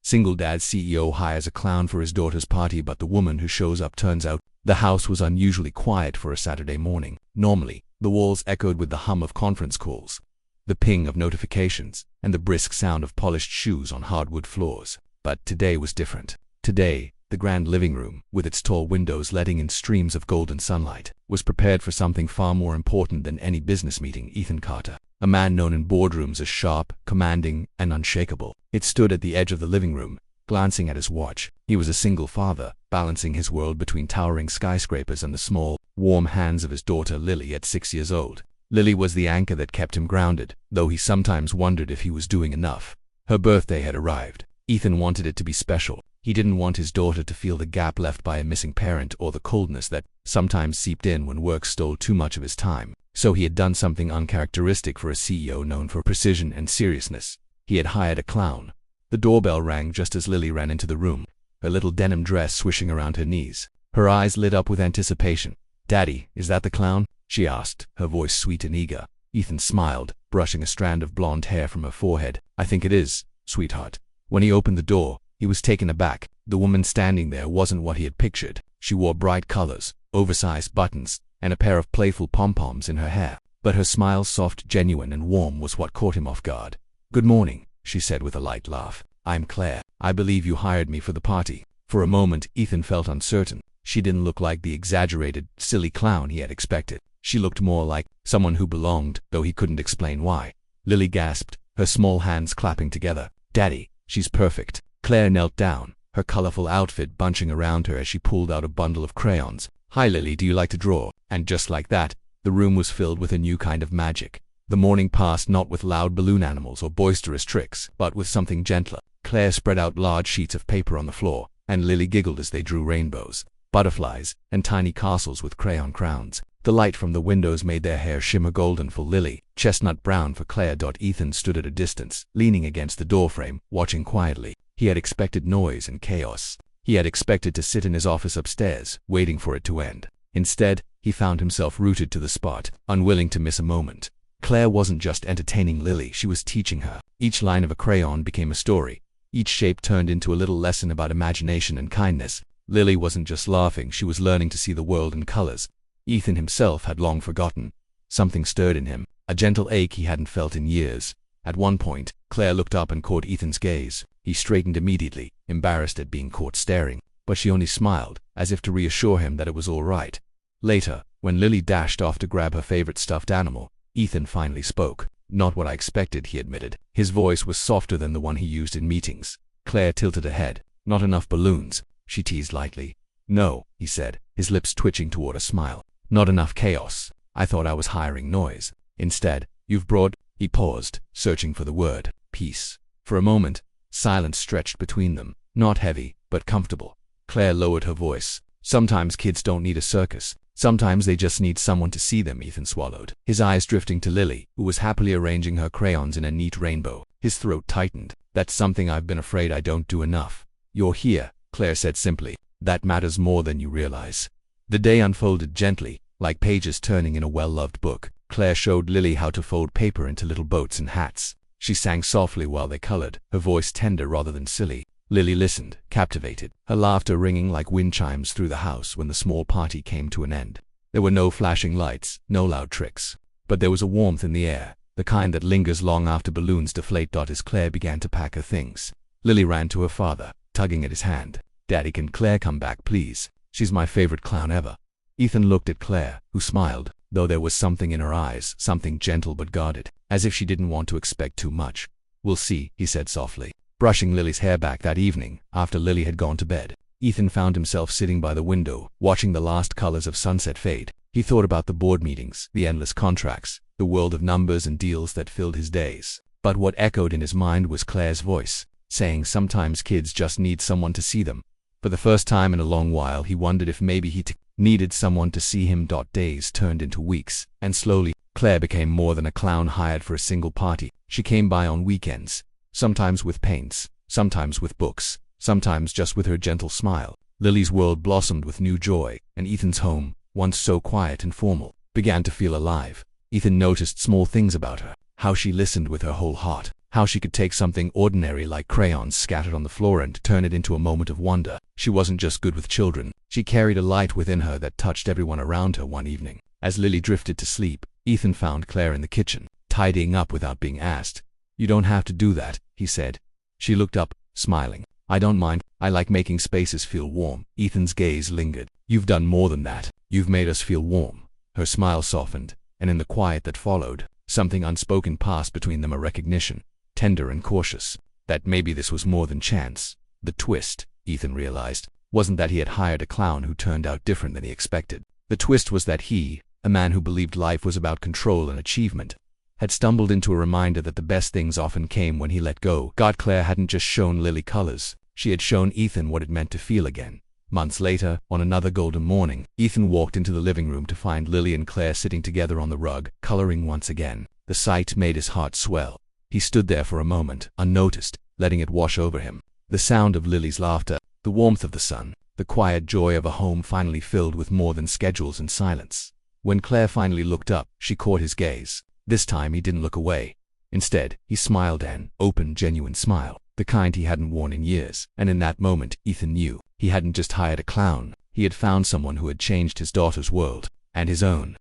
Single dad CEO hires a clown for his daughter's party, but the woman who shows up turns out. The house was unusually quiet for a Saturday morning. Normally, the walls echoed with the hum of conference calls, the ping of notifications, and the brisk sound of polished shoes on hardwood floors. But today was different. Today, the grand living room, with its tall windows letting in streams of golden sunlight, was prepared for something far more important than any business meeting. Ethan Carter, a man known in boardrooms as sharp, commanding, and unshakable, it stood at the edge of the living room, glancing at his watch. He was a single father, balancing his world between towering skyscrapers and the small, warm hands of his daughter Lily at 6 years old. Lily was the anchor that kept him grounded, though he sometimes wondered if he was doing enough. Her birthday had arrived. Ethan wanted it to be special. He didn't want his daughter to feel the gap left by a missing parent or the coldness that sometimes seeped in when work stole too much of his time. So he had done something uncharacteristic for a CEO known for precision and seriousness. He had hired a clown. The doorbell rang just as Lily ran into the room, her little denim dress swishing around her knees. Her eyes lit up with anticipation. "Daddy, is that the clown?" she asked, her voice sweet and eager. Ethan smiled, brushing a strand of blonde hair from her forehead. "I think it is, sweetheart." When he opened the door, he was taken aback. The woman standing there wasn't what he had pictured. She wore bright colors, oversized buttons, and a pair of playful pom-poms in her hair. But her smile, soft, genuine, and warm, was what caught him off guard. "Good morning," she said with a light laugh. "I'm Claire. I believe you hired me for the party." For a moment, Ethan felt uncertain. She didn't look like the exaggerated, silly clown he had expected. She looked more like someone who belonged, though he couldn't explain why. Lily gasped, her small hands clapping together. "Daddy, she's perfect." Claire knelt down, her colorful outfit bunching around her as she pulled out a bundle of crayons. "Hi Lily, do you like to draw?" And just like that, the room was filled with a new kind of magic. The morning passed not with loud balloon animals or boisterous tricks, but with something gentler. Claire spread out large sheets of paper on the floor, and Lily giggled as they drew rainbows, butterflies, and tiny castles with crayon crowns. The light from the windows made their hair shimmer golden for Lily, chestnut brown for Claire. Ethan stood at a distance, leaning against the doorframe, watching quietly. He had expected noise and chaos. He had expected to sit in his office upstairs, waiting for it to end. Instead, he found himself rooted to the spot, unwilling to miss a moment. Claire wasn't just entertaining Lily, she was teaching her. Each line of a crayon became a story. Each shape turned into a little lesson about imagination and kindness. Lily wasn't just laughing, she was learning to see the world in colors. Ethan himself had long forgotten. Something stirred in him, a gentle ache he hadn't felt in years. At one point, Claire looked up and caught Ethan's gaze. He straightened immediately, embarrassed at being caught staring, but she only smiled, as if to reassure him that it was all right. Later, when Lily dashed off to grab her favorite stuffed animal, Ethan finally spoke. "Not what I expected," he admitted. His voice was softer than the one he used in meetings. Claire tilted her head. "Not enough balloons," she teased lightly. "No," he said, his lips twitching toward a smile. "Not enough chaos. I thought I was hiring noise. Instead, you've brought—" He paused, searching for the word. "Peace." For a moment, silence stretched between them, not heavy, but comfortable. Claire lowered her voice. "Sometimes kids don't need a circus. Sometimes they just need someone to see them," Ethan swallowed, his eyes drifting to Lily, who was happily arranging her crayons in a neat rainbow. His throat tightened. "That's something I've been afraid I don't do enough." "You're here," Claire said simply. "That matters more than you realize." The day unfolded gently, like pages turning in a well-loved book. Claire showed Lily how to fold paper into little boats and hats. She sang softly while they colored, her voice tender rather than silly. Lily listened, captivated, her laughter ringing like wind chimes through the house when the small party came to an end. There were no flashing lights, no loud tricks. But there was a warmth in the air, the kind that lingers long after balloons deflate. As Claire began to pack her things, Lily ran to her father, tugging at his hand. "Daddy, can Claire come back, please? She's my favorite clown ever." Ethan looked at Claire, who smiled, though there was something in her eyes, something gentle but guarded, as if she didn't want to expect too much. "We'll see," he said softly. Brushing Lily's hair back that evening, after Lily had gone to bed, Ethan found himself sitting by the window, watching the last colors of sunset fade. He thought about the board meetings, the endless contracts, the world of numbers and deals that filled his days. But what echoed in his mind was Claire's voice, saying sometimes kids just need someone to see them. For the first time in a long while, he wondered if maybe he needed someone to see him. Days turned into weeks, and slowly, Claire became more than a clown hired for a single party. She came by on weekends, sometimes with paints, sometimes with books, sometimes just with her gentle smile. Lily's world blossomed with new joy, and Ethan's home, once so quiet and formal, began to feel alive. Ethan noticed small things about her, how she listened with her whole heart, How she could take something ordinary like crayons scattered on the floor and turn it into a moment of wonder. She wasn't just good with children. She carried a light within her that touched everyone around her one evening. As Lily drifted to sleep, Ethan found Claire in the kitchen, tidying up without being asked. "You don't have to do that," he said. She looked up, smiling. "I don't mind. I like making spaces feel warm." Ethan's gaze lingered. "You've done more than that. You've made us feel warm." Her smile softened, and in the quiet that followed, something unspoken passed between them, a recognition, tender and cautious, that maybe this was more than chance. The twist, Ethan realized, wasn't that he had hired a clown who turned out different than he expected. The twist was that he, a man who believed life was about control and achievement, had stumbled into a reminder that the best things often came when he let go. Claire hadn't just shown Lily colors, she had shown Ethan what it meant to feel again. Months later, on another golden morning, Ethan walked into the living room to find Lily and Claire sitting together on the rug, coloring once again. The sight made his heart swell. He stood there for a moment, unnoticed, letting it wash over him. The sound of Lily's laughter, the warmth of the sun, the quiet joy of a home finally filled with more than schedules and silence. When Claire finally looked up, she caught his gaze. This time he didn't look away. Instead, he smiled, an open, genuine smile, the kind he hadn't worn in years. And in that moment, Ethan knew he hadn't just hired a clown. He had found someone who had changed his daughter's world, and his own.